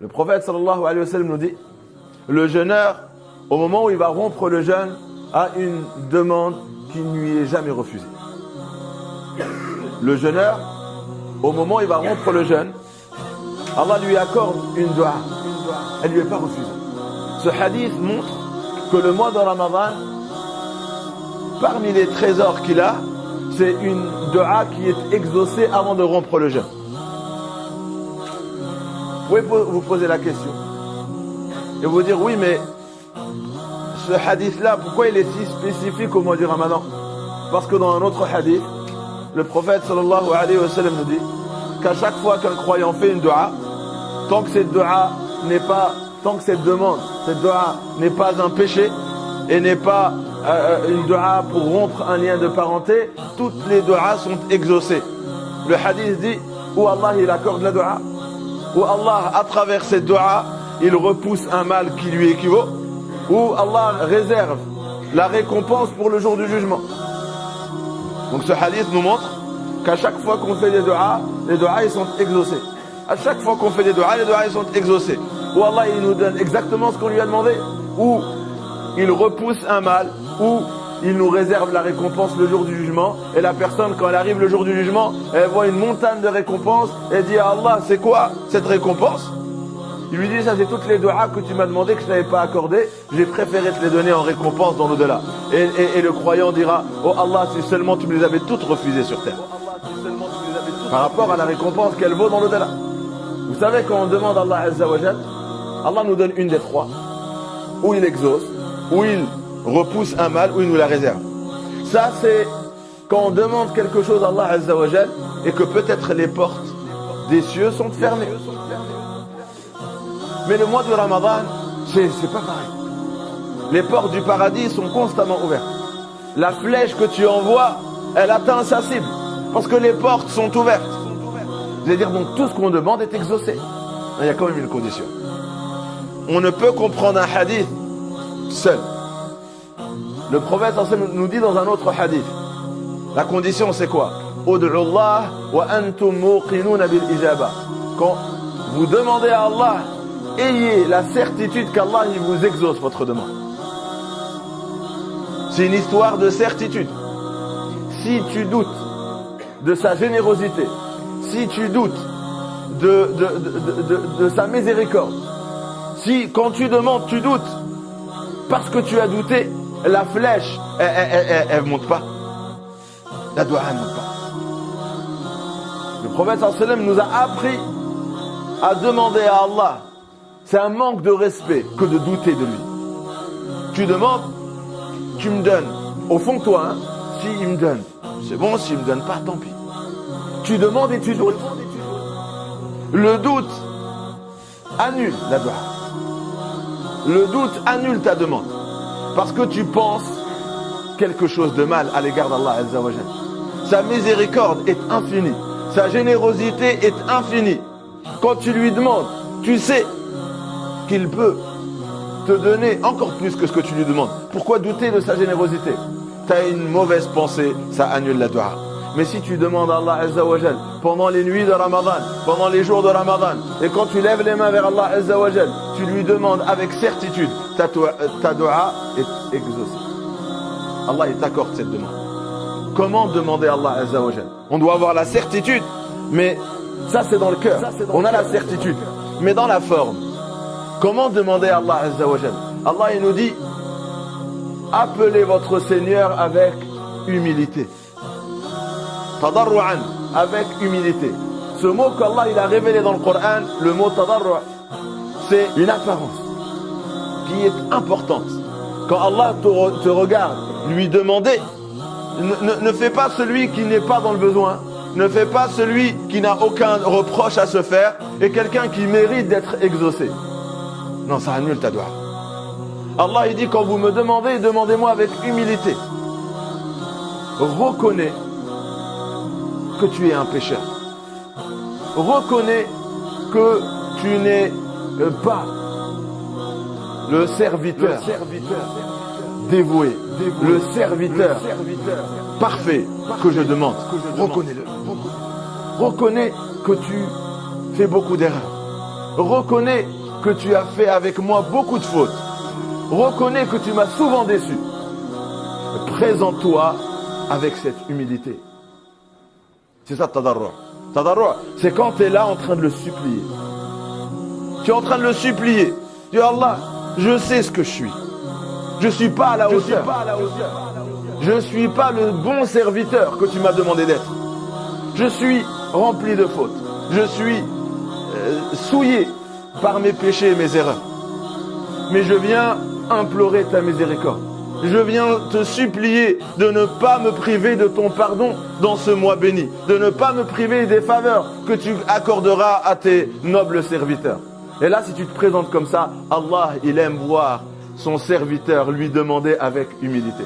Le prophète sallallahu alayhi wa sallam nous dit, le jeûneur, au moment où il va rompre le jeûne, a une demande qui ne lui est jamais refusée. Le jeûneur, au moment où il va rompre le jeûne, Allah lui accorde une dua. Elle ne lui est pas refusée. Ce hadith montre que le mois de Ramadan, parmi les trésors qu'il a, c'est une dua qui est exaucée avant de rompre le jeûne. Vous pouvez vous poser la question et vous dire, oui, mais ce hadith-là, pourquoi il est si spécifique au mois du Ramadan? Parce que dans un autre hadith, le prophète sallallahu alayhi wa sallam nous dit qu'à chaque fois qu'un croyant fait une dua, tant que cette dua n'est pas, tant que cette demande, cette dua n'est pas un péché et n'est pas une dua pour rompre un lien de parenté, toutes les duas sont exaucées. Le hadith dit où Allah il accorde la dua, où Allah à travers cette dua il repousse un mal qui lui équivaut, où Allah réserve la récompense pour le jour du jugement. Donc ce hadith nous montre qu'à chaque fois qu'on fait des duas, les duas ils sont exaucés. À chaque fois qu'on fait des duas, les duas ils sont exaucés. Où Allah il nous donne exactement ce qu'on lui a demandé, où il repousse un mal, où il nous réserve la récompense le jour du jugement. Et la personne, quand elle arrive le jour du jugement, elle voit une montagne de récompenses et dit à Allah, c'est quoi cette récompense? Il lui dit, ça c'est toutes les duas que tu m'as demandé, que je n'avais pas accordé, j'ai préféré te les donner en récompense dans l'au-delà. Et le croyant dira, oh Allah, si seulement tu me les avais toutes refusées sur terre. Par rapport à la récompense qu'elle vaut dans l'au-delà. Vous savez, quand on demande à Allah Azza wa Jal, Allah nous donne une des trois. Où il exauce, où il repousse un mal, où il nous la réserve. Ça c'est quand on demande quelque chose à Allah Azza wa Jal et que peut-être les portes des cieux sont fermées. Mais le mois de Ramadan, c'est pas pareil. Les portes du paradis sont constamment ouvertes. La flèche que tu envoies, elle atteint sa cible. Parce que les portes sont ouvertes. C'est-à-dire donc tout ce qu'on demande est exaucé. Il y a quand même une condition. On ne peut comprendre un hadith seul. Le prophète nous dit dans un autre hadith, la condition c'est quoi? Ud'u Allah wa antum muqinuna bil ijaba. Quand vous demandez à Allah, ayez la certitude qu'Allah il vous exauce votre demande. C'est une histoire de certitude. Si tu doutes de sa générosité, si tu doutes de sa miséricorde, si quand tu demandes tu doutes, parce que tu as douté, la flèche elle monte pas, la doua elle monte pas. Le prophète sallallahu alayhi wa sallam nous a appris à demander à Allah. C'est un manque de respect que de douter de lui. Tu demandes, tu me donnes. Au fond de toi, s'il me donne, c'est bon, s'il me donne pas, tant pis. Tu demandes et tu doutes. Le doute annule la doua. Le doute annule ta demande. Parce que tu penses quelque chose de mal à l'égard d'Allah Azza wa Jal. Sa miséricorde est infinie. Sa générosité est infinie. Quand tu lui demandes, tu sais qu'il peut te donner encore plus que ce que tu lui demandes. Pourquoi douter de sa générosité? Tu as une mauvaise pensée, ça annule la dua. Mais si tu demandes à Allah Azza wa Jal pendant les nuits de Ramadan, pendant les jours de Ramadan, et quand tu lèves les mains vers Allah Azza wa Jal, tu lui demandes avec certitude, ta dua est exaucée. Allah il t'accorde cette demande. Comment demander à Allah Azza wa Jal? On doit avoir la certitude, mais ça c'est dans le cœur. On a la certitude, mais dans la forme. Comment demander à Allah Azza wa Jal? Allah il nous dit, appelez votre Seigneur avec humilité. Tadarru'an, avec humilité. Ce mot qu'Allah il a révélé dans le Coran, le mot tadarru', c'est une apparence qui est importante. Quand Allah te regarde, lui demander, ne fais pas celui qui n'est pas dans le besoin, ne fais pas celui qui n'a aucun reproche à se faire et quelqu'un qui mérite d'être exaucé. Non, ça annule ta dua. Allah il dit, quand vous me demandez, demandez-moi avec humilité. Reconnais que tu es un pécheur. Reconnais que tu n'es pas le serviteur dévoué, le serviteur parfait que je demande. Reconnais-le. Reconnais que tu fais beaucoup d'erreurs. Reconnais que tu as fait avec moi beaucoup de fautes. Reconnais que tu m'as souvent déçu. Présente-toi avec cette humilité. C'est ça, tadarru'. Tadarru', c'est quand tu es là en train de le supplier. Tu es en train de le supplier. Tu dis, Allah, je sais ce que je suis. Je ne suis pas à la hauteur. Je ne suis pas le bon serviteur que tu m'as demandé d'être. Je suis rempli de fautes. Je suis souillé par mes péchés et mes erreurs. Mais je viens implorer ta miséricorde. Je viens te supplier de ne pas me priver de ton pardon dans ce mois béni. De ne pas me priver des faveurs que tu accorderas à tes nobles serviteurs. Et là, si tu te présentes comme ça, Allah, il aime voir son serviteur lui demander avec humilité.